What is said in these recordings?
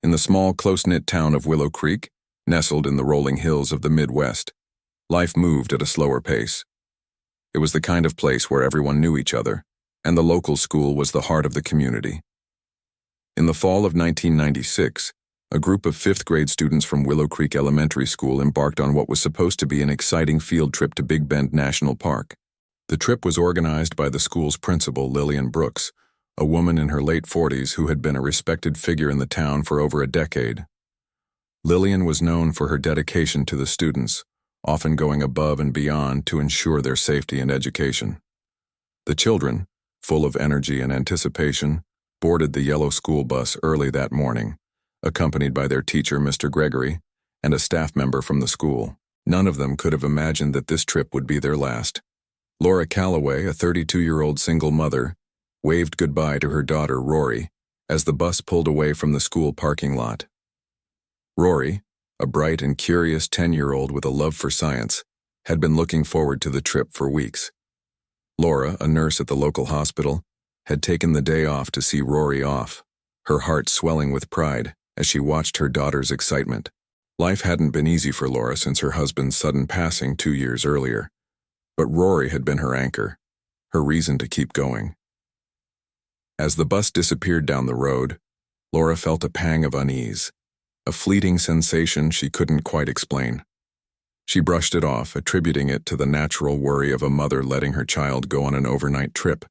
In the small, close-knit town of Willow Creek, nestled in the rolling hills of the Midwest, life moved at a slower pace. It was the kind of place where everyone knew each other, and the local school was the heart of the community. In the fall of 1996, a group of fifth-grade students from Willow Creek Elementary School embarked on what was supposed to be an exciting field trip to Big Bend National Park. The trip was organized by the school's principal, Lillian Brooks, a woman in her late 40s who had been a respected figure in the town for over a decade. Lillian was known for her dedication to the students, often going above and beyond to ensure their safety and education. The children, full of energy and anticipation, boarded the yellow school bus early that morning, accompanied by their teacher, Mr. Gregory, and a staff member from the school. None of them could have imagined that this trip would be their last. Laura Calloway, a 32-year-old single mother, waved goodbye to her daughter, Rory, as the bus pulled away from the school parking lot. Rory, a bright and curious 10-year-old with a love for science, had been looking forward to the trip for weeks. Laura, a nurse at the local hospital, had taken the day off to see Rory off, her heart swelling with pride as she watched her daughter's excitement. Life hadn't been easy for Laura since her husband's sudden passing 2 years earlier, but Rory had been her anchor, her reason to keep going. As the bus disappeared down the road, Laura felt a pang of unease, a fleeting sensation she couldn't quite explain. She brushed it off, attributing it to the natural worry of a mother letting her child go on an overnight trip.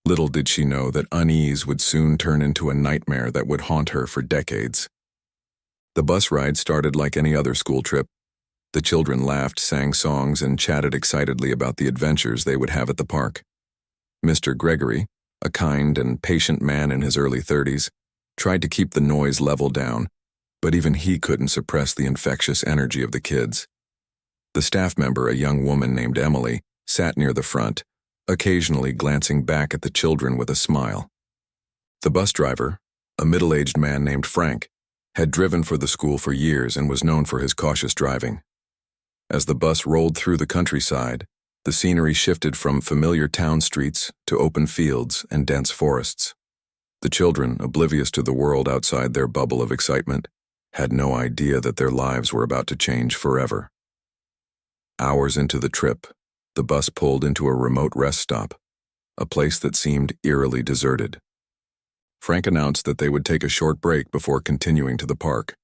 Little did she know that unease would soon turn into a nightmare that would haunt her for decades. The bus ride started like any other school trip. The children laughed, sang songs, and chatted excitedly about the adventures they would have at the park. Mr. Gregory, a kind and patient man in his early 30s, tried to keep the noise level down, but even he couldn't suppress the infectious energy of the kids. The staff member, a young woman named Emily, sat near the front, occasionally glancing back at the children with a smile. The bus driver, a middle-aged man named Frank, had driven for the school for years and was known for his cautious driving. As the bus rolled through the countryside, the scenery shifted from familiar town streets to open fields and dense forests. The children, oblivious to the world outside their bubble of excitement, had no idea that their lives were about to change forever. Hours into the trip, the bus pulled into a remote rest stop, a place that seemed eerily deserted. Frank announced that they would take a short break before continuing to the park.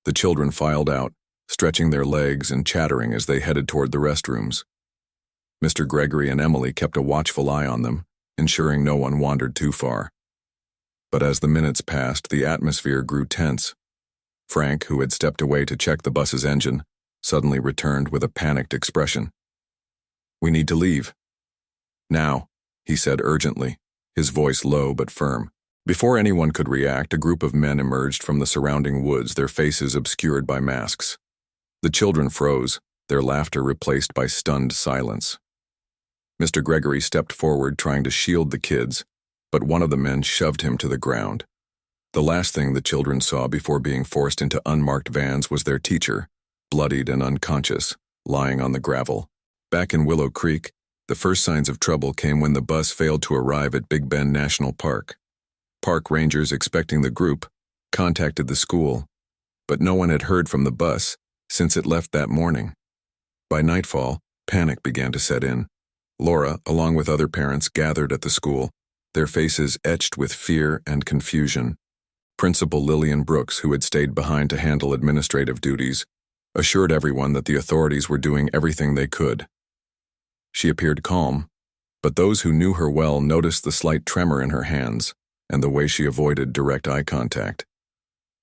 The children filed out, stretching their legs and chattering as they headed toward the restrooms. Mr. Gregory and Emily kept a watchful eye on them, ensuring no one wandered too far. But as the minutes passed, the atmosphere grew tense. Frank, who had stepped away to check the bus's engine, suddenly returned with a panicked expression. "We need to leave." "Now," he said urgently, his voice low but firm. Before anyone could react, a group of men emerged from the surrounding woods, their faces obscured by masks. The children froze, their laughter replaced by stunned silence. Mr. Gregory stepped forward, trying to shield the kids, but one of the men shoved him to the ground. The last thing the children saw before being forced into unmarked vans was their teacher, bloodied and unconscious, lying on the gravel. Back in Willow Creek, the first signs of trouble came when the bus failed to arrive at Big Bend National Park. Park rangers expecting the group contacted the school, but no one had heard from the bus since it left that morning. By nightfall, panic began to set in. Laura, along with other parents, gathered at the school, their faces etched with fear and confusion. Principal Lillian Brooks, who had stayed behind to handle administrative duties, assured everyone that the authorities were doing everything they could. She appeared calm, but those who knew her well noticed the slight tremor in her hands and the way she avoided direct eye contact.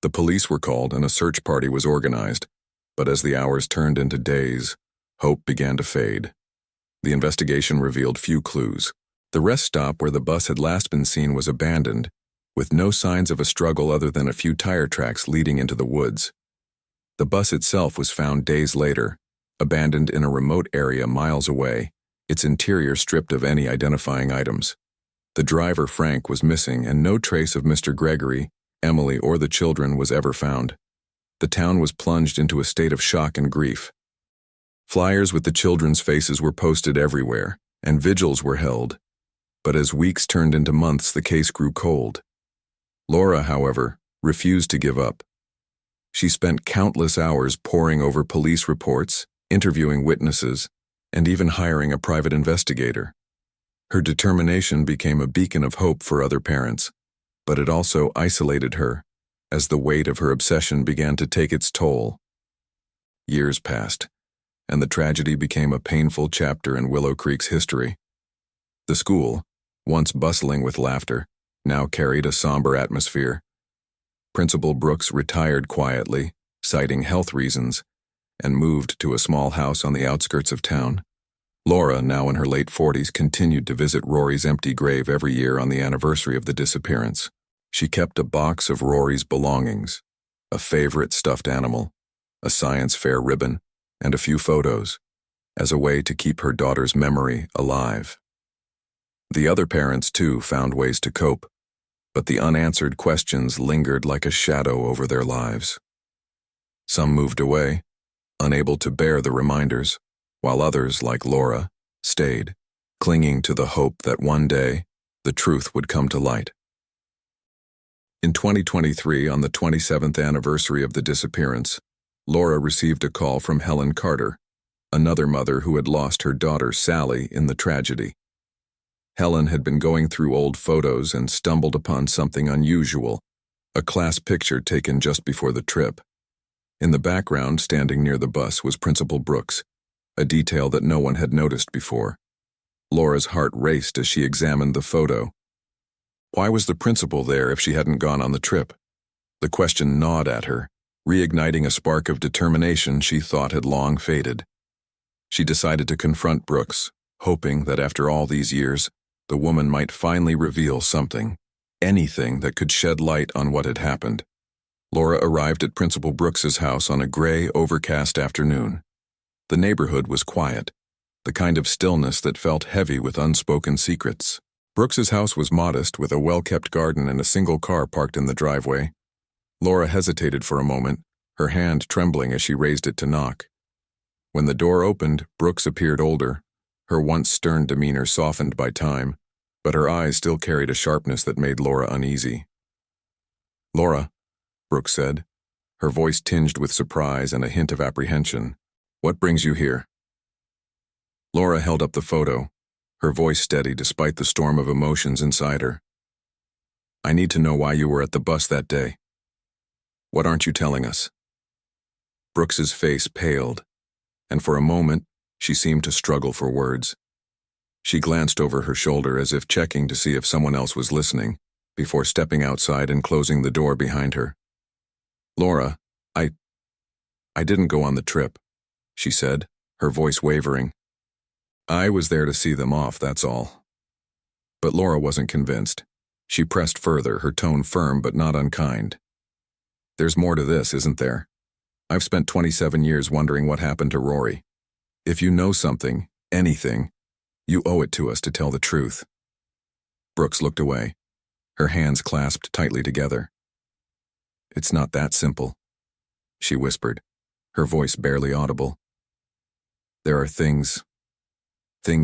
The police were called and a search party was organized, but as the hours turned into days, hope began to fade. The investigation revealed few clues. The rest stop where the bus had last been seen was abandoned, with no signs of a struggle other than a few tire tracks leading into the woods. The bus itself was found days later, abandoned in a remote area miles away, its interior stripped of any identifying items. The driver, Frank, was missing, and no trace of Mr. Gregory, Emily, or the children was ever found. The town was plunged into a state of shock and grief. Flyers with the children's faces were posted everywhere, and vigils were held. But as weeks turned into months, the case grew cold. Laura, however, refused to give up. She spent countless hours poring over police reports, interviewing witnesses, and even hiring a private investigator. Her determination became a beacon of hope for other parents, but it also isolated her as the weight of her obsession began to take its toll. Years passed, and the tragedy became a painful chapter in Willow Creek's history. The school, once bustling with laughter, now carried a somber atmosphere. Principal Brooks retired quietly, citing health reasons, and moved to a small house on the outskirts of town. Laura, now in her late 40s, continued to visit Rory's empty grave every year on the anniversary of the disappearance. She kept a box of Rory's belongings, a favorite stuffed animal, a science fair ribbon, and a few photos, as a way to keep her daughter's memory alive. The other parents, too, found ways to cope, but the unanswered questions lingered like a shadow over their lives. Some moved away, unable to bear the reminders, while others, like Laura, stayed, clinging to the hope that one day the truth would come to light. In 2023, on the 27th anniversary of the disappearance, Laura received a call from Helen Carter, another mother who had lost her daughter Sally in the tragedy. Helen had been going through old photos and stumbled upon something unusual, a class picture taken just before the trip. In the background, standing near the bus, was Principal Brooks, a detail that no one had noticed before. Laura's heart raced as she examined the photo. Why was the principal there if she hadn't gone on the trip? The question gnawed at her, reigniting a spark of determination she thought had long faded. She decided to confront Brooks, hoping that after all these years, the woman might finally reveal something, anything that could shed light on what had happened. Laura arrived at Principal Brooks's house on a gray, overcast afternoon. The neighborhood was quiet, the kind of stillness that felt heavy with unspoken secrets. Brooks's house was modest, with a well-kept garden and a single car parked in the driveway. Laura hesitated for a moment, her hand trembling as she raised it to knock. When the door opened, Brooks appeared older, her once stern demeanor softened by time, but her eyes still carried a sharpness that made Laura uneasy. "Laura," Brooks said, her voice tinged with surprise and a hint of apprehension, "what brings you here?" Laura held up the photo, her voice steady despite the storm of emotions inside her. "I need to know why you were at the bus that day. What aren't you telling us?" Brooks's face paled, and for a moment, she seemed to struggle for words. She glanced over her shoulder as if checking to see if someone else was listening, before stepping outside and closing the door behind her. "Laura, I didn't go on the trip," she said, her voice wavering. "I was there to see them off, that's all." But Laura wasn't convinced. She pressed further, her tone firm but not unkind. "There's more to this, isn't there? I've spent 27 years wondering what happened to Rory. If you know something, anything, you owe it to us to tell the truth." Brooks looked away, her hands clasped tightly together. "It's not that simple," she whispered, her voice barely audible. "There are things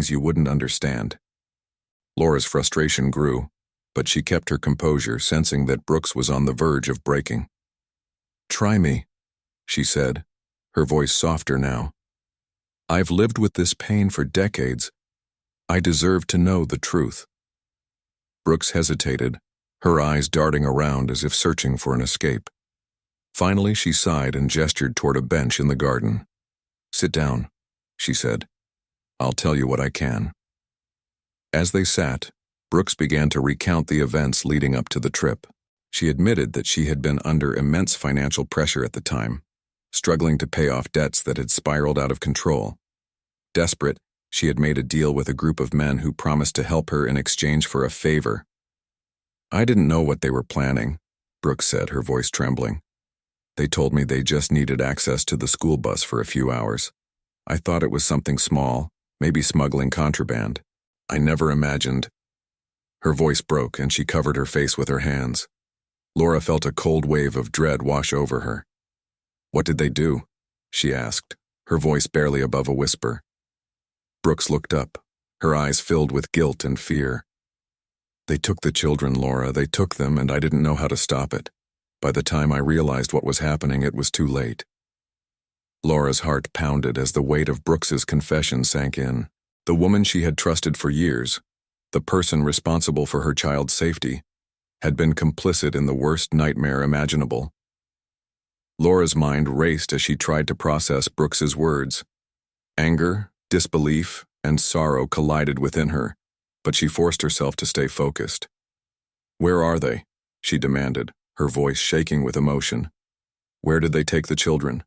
you wouldn't understand." Laura's frustration grew, but she kept her composure, sensing that Brooks was on the verge of breaking. "Try me," she said, her voice softer now. "I've lived with this pain for decades. I deserve to know the truth." Brooks hesitated, her eyes darting around as if searching for an escape. Finally, she sighed and gestured toward a bench in the garden. "Sit down," she said. "I'll tell you what I can." As they sat, Brooks began to recount the events leading up to the trip. She admitted that she had been under immense financial pressure at the time, struggling to pay off debts that had spiraled out of control. Desperate, she had made a deal with a group of men who promised to help her in exchange for a favor. "I didn't know what they were planning," Brooks said, her voice trembling. "They told me they just needed access to the school bus for a few hours. I thought it was something small, maybe smuggling contraband. I never imagined." Her voice broke and she covered her face with her hands. Laura felt a cold wave of dread wash over her. "What did they do?" she asked, her voice barely above a whisper. Brooks looked up, her eyes filled with guilt and fear. "They took the children, Laura. They took them, and I didn't know how to stop it. By the time I realized what was happening, it was too late. Laura's heart pounded as the weight of Brooks's confession sank in. The woman she had trusted for years, the person responsible for her child's safety, had been complicit in the worst nightmare imaginable. Laura's mind raced as she tried to process Brooks's words. Anger, disbelief, and sorrow collided within her, but she forced herself to stay focused. "Where are they?" she demanded, her voice shaking with emotion. "Where did they take the children?"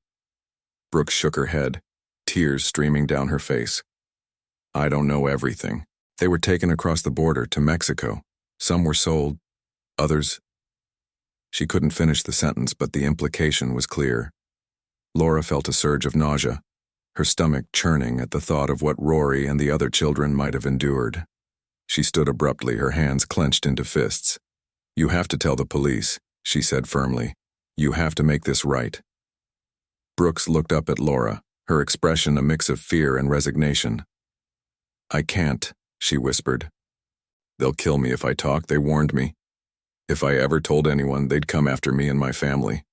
Brooks shook her head, tears streaming down her face. "I don't know everything. They were taken across the border to Mexico. Some were sold, others—" She couldn't finish the sentence, but the implication was clear. Laura felt a surge of nausea, her stomach churning at the thought of what Rory and the other children might have endured. She stood abruptly, her hands clenched into fists. "You have to tell the police," she said firmly. "You have to make this right." Brooks looked up at Laura, her expression a mix of fear and resignation. "I can't," she whispered. "They'll kill me if I talk, they warned me. If I ever told anyone, they'd come after me and my family."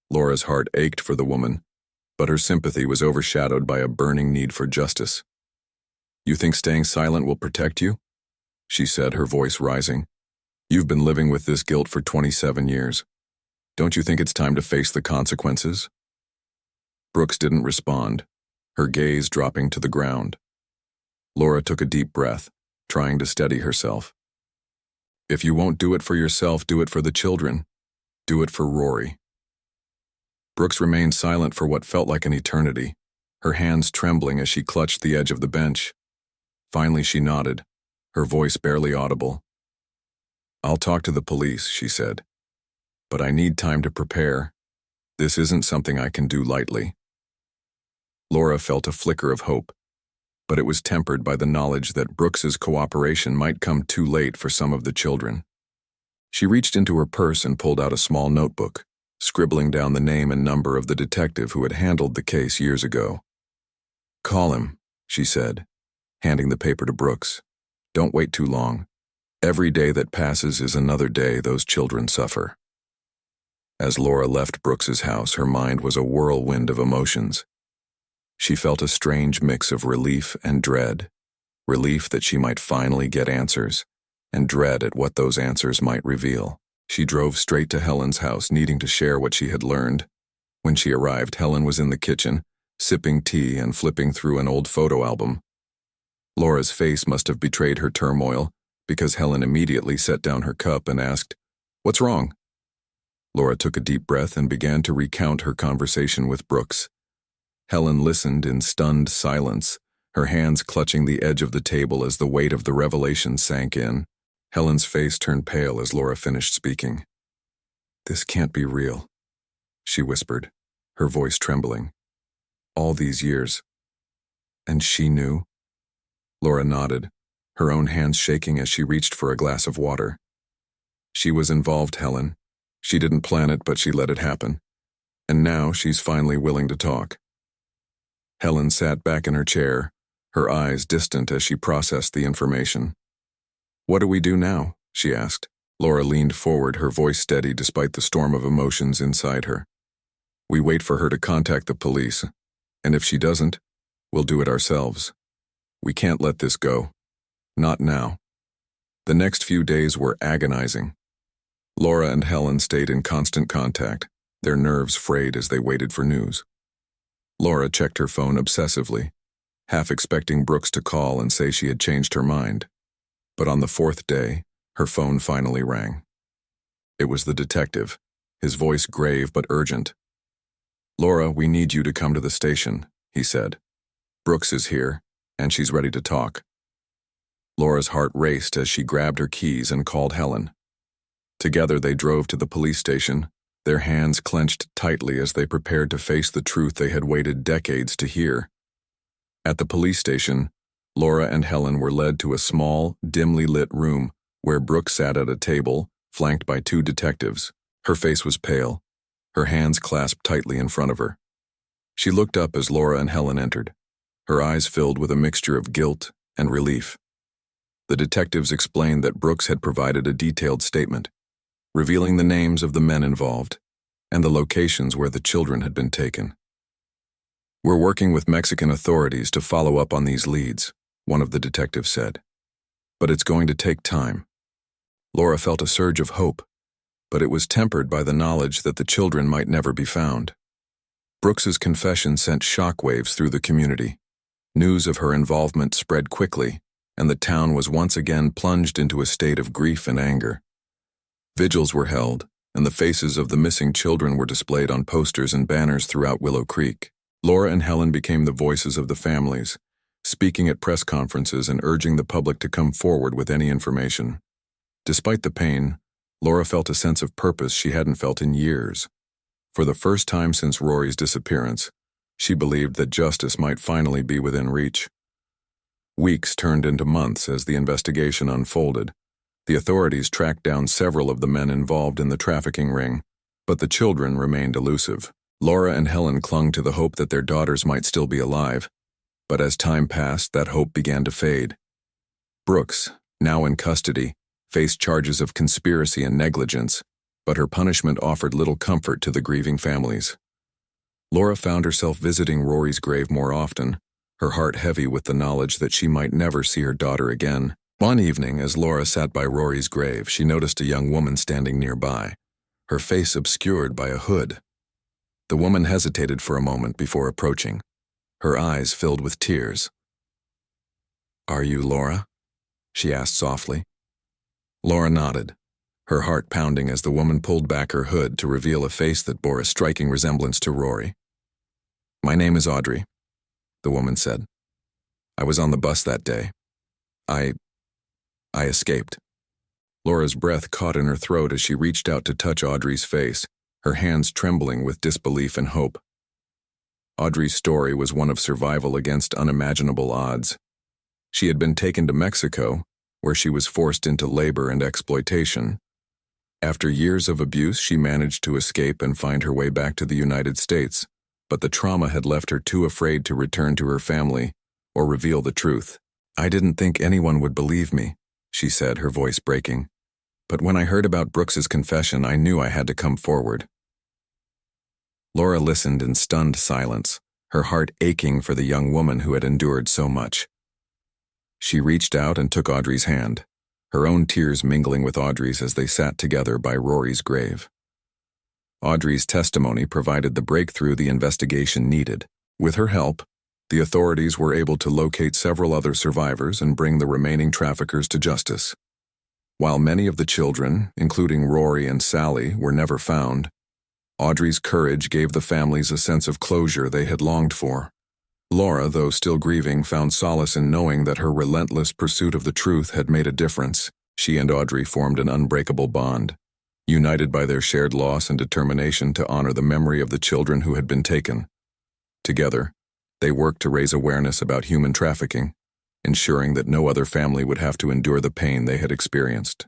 Laura's heart ached for the woman, but her sympathy was overshadowed by a burning need for justice. "You think staying silent will protect you?" she said, her voice rising. "You've been living with this guilt for 27 years. Don't you think it's time to face the consequences?" Brooks didn't respond, her gaze dropping to the ground. Laura took a deep breath, trying to steady herself. "If you won't do it for yourself, do it for the children. Do it for Rory." Brooks remained silent for what felt like an eternity, her hands trembling as she clutched the edge of the bench. Finally she nodded, her voice barely audible. "I'll talk to the police," she said. "But I need time to prepare. This isn't something I can do lightly." Laura felt a flicker of hope, but it was tempered by the knowledge that Brooks's cooperation might come too late for some of the children. She reached into her purse and pulled out a small notebook, scribbling down the name and number of the detective who had handled the case years ago. "Call him," she said, handing the paper to Brooks. "Don't wait too long. Every day that passes is another day those children suffer." As Laura left Brooks's house, her mind was a whirlwind of emotions. She felt a strange mix of relief and dread. Relief that she might finally get answers, and dread at what those answers might reveal. She drove straight to Helen's house, needing to share what she had learned. When she arrived, Helen was in the kitchen, sipping tea and flipping through an old photo album. Laura's face must have betrayed her turmoil, because Helen immediately set down her cup and asked, "What's wrong?" Laura took a deep breath and began to recount her conversation with Brooks. Helen listened in stunned silence, her hands clutching the edge of the table as the weight of the revelation sank in. Helen's face turned pale as Laura finished speaking. "This can't be real," she whispered, her voice trembling. "All these years. And she knew?" Laura nodded, her own hands shaking as she reached for a glass of water. "She was involved, Helen. She didn't plan it, but she let it happen. And now she's finally willing to talk." Helen sat back in her chair, her eyes distant as she processed the information. "What do we do now?" she asked. Laura leaned forward, her voice steady despite the storm of emotions inside her. "We wait for her to contact the police, and if she doesn't, we'll do it ourselves. We can't let this go. Not now." The next few days were agonizing. Laura and Helen stayed in constant contact, their nerves frayed as they waited for news. Laura checked her phone obsessively, half expecting Brooks to call and say she had changed her mind. But on the fourth day, her phone finally rang. It was the detective, his voice grave but urgent. "Laura, we need you to come to the station," he said. "Brooks is here, and she's ready to talk." Laura's heart raced as she grabbed her keys and called Helen. Together they drove to the police station, their hands clenched tightly as they prepared to face the truth they had waited decades to hear. At the police station, Laura and Helen were led to a small, dimly lit room where Brooke sat at a table, flanked by two detectives. Her face was pale, her hands clasped tightly in front of her. She looked up as Laura and Helen entered, her eyes filled with a mixture of guilt and relief. The detectives explained that Brooks had provided a detailed statement, revealing the names of the men involved and the locations where the children had been taken. "We're working with Mexican authorities to follow up on these leads," one of the detectives said. "But it's going to take time." Laura felt a surge of hope, but it was tempered by the knowledge that the children might never be found. Brooks's confession sent shockwaves through the community. News of her involvement spread quickly, and the town was once again plunged into a state of grief and anger. Vigils were held, and the faces of the missing children were displayed on posters and banners throughout Willow Creek. Laura and Helen became the voices of the families, speaking at press conferences and urging the public to come forward with any information. Despite the pain, Laura felt a sense of purpose she hadn't felt in years. For the first time since Rory's disappearance, she believed that justice might finally be within reach. Weeks turned into months as the investigation unfolded. The authorities tracked down several of the men involved in the trafficking ring, but the children remained elusive. Laura and Helen clung to the hope that their daughters might still be alive, but as time passed, that hope began to fade. Brooks, now in custody, faced charges of conspiracy and negligence, but her punishment offered little comfort to the grieving families. Laura found herself visiting Rory's grave more often, her heart heavy with the knowledge that she might never see her daughter again. One evening, as Laura sat by Rory's grave, she noticed a young woman standing nearby, her face obscured by a hood. The woman hesitated for a moment before approaching, her eyes filled with tears. "Are you Laura?" she asked softly. Laura nodded, her heart pounding as the woman pulled back her hood to reveal a face that bore a striking resemblance to Rory. "My name is Audrey," the woman said. "I was on the bus that day. I escaped." Laura's breath caught in her throat as she reached out to touch Audrey's face, her hands trembling with disbelief and hope. Audrey's story was one of survival against unimaginable odds. She had been taken to Mexico, where she was forced into labor and exploitation. After years of abuse, she managed to escape and find her way back to the United States, but the trauma had left her too afraid to return to her family or reveal the truth. "I didn't think anyone would believe me," she said, her voice breaking. "But when I heard about Brooks's confession, I knew I had to come forward." Laura listened in stunned silence, her heart aching for the young woman who had endured so much. She reached out and took Audrey's hand, her own tears mingling with Audrey's as they sat together by Rory's grave. Audrey's testimony provided the breakthrough the investigation needed. With her help, the authorities were able to locate several other survivors and bring the remaining traffickers to justice. While many of the children, including Rory and Sally, were never found, Audrey's courage gave the families a sense of closure they had longed for. Laura, though still grieving, found solace in knowing that her relentless pursuit of the truth had made a difference. She and Audrey formed an unbreakable bond, united by their shared loss and determination to honor the memory of the children who had been taken. Together, they worked to raise awareness about human trafficking, ensuring that no other family would have to endure the pain they had experienced.